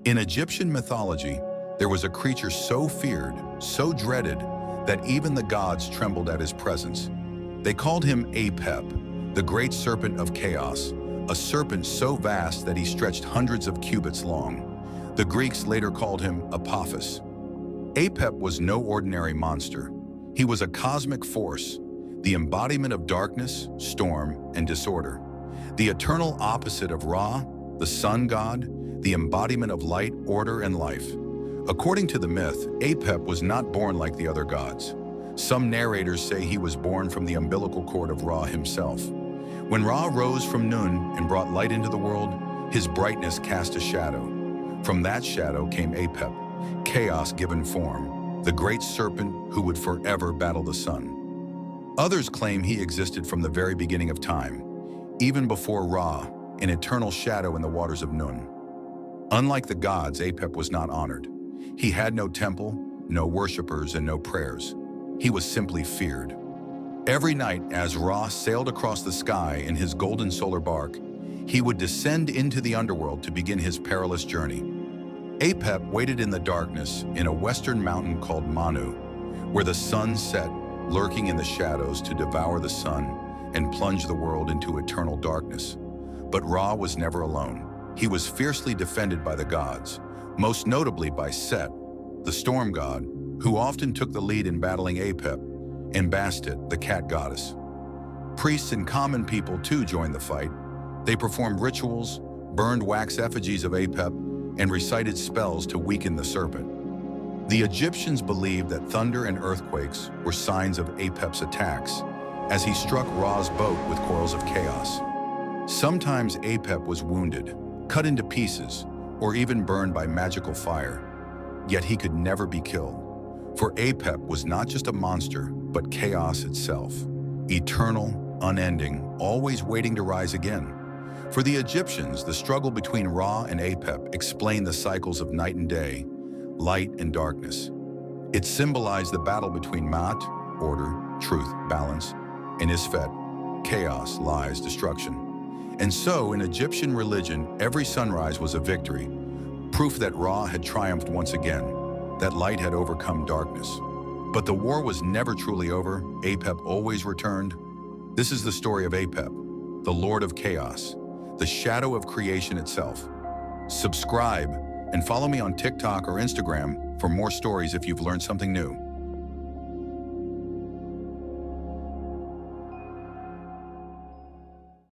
In Egyptian mythology, there was a creature so feared, so dreaded, that even the gods trembled at his presence. They called him Apep, the great serpent of chaos, a serpent so vast that he stretched hundreds of cubits long. The Greeks later called him Apophis. Apep was no ordinary monster. He was a cosmic force, the embodiment of darkness, storm, and disorder. The eternal opposite of Ra, the sun god, the embodiment of light, order, and life. According to the myth, Apep was not born like the other gods. Some narrators say he was born from the umbilical cord of Ra himself. When Ra rose from Nun and brought light into the world, his brightness cast a shadow. From that shadow came Apep, chaos given form, the great serpent who would forever battle the sun. Others claim he existed from the very beginning of time, even before Ra, an eternal shadow in the waters of Nun. Unlike the gods, Apep was not honored. He had no temple, no worshippers, and no prayers. He was simply feared. Every night, as Ra sailed across the sky in his golden solar bark, he would descend into the underworld to begin his perilous journey. Apep waited in the darkness in a western mountain called Manu, where the sun set, lurking in the shadows to devour the sun and plunge the world into eternal darkness. But Ra was never alone. He was fiercely defended by the gods, most notably by Set, the storm god, who often took the lead in battling Apep, and Bastet, the cat goddess. Priests and common people too joined the fight. They performed rituals, burned wax effigies of Apep, and recited spells to weaken the serpent. The Egyptians believed that thunder and earthquakes were signs of Apep's attacks, as he struck Ra's boat with coils of chaos. Sometimes Apep was wounded, cut into pieces, or even burned by magical fire. Yet he could never be killed. For Apep was not just a monster, but chaos itself. Eternal, unending, always waiting to rise again. For the Egyptians, the struggle between Ra and Apep explained the cycles of night and day, light and darkness. It symbolized the battle between Maat, order, truth, balance, and Isfet, chaos, lies, destruction. And so, in Egyptian religion, every sunrise was a victory, proof that Ra had triumphed once again, that light had overcome darkness. But the war was never truly over. Apep always returned. This is the story of Apep, the Lord of Chaos, the shadow of creation itself. Subscribe and follow me on TikTok or Instagram for more stories if you've learned something new.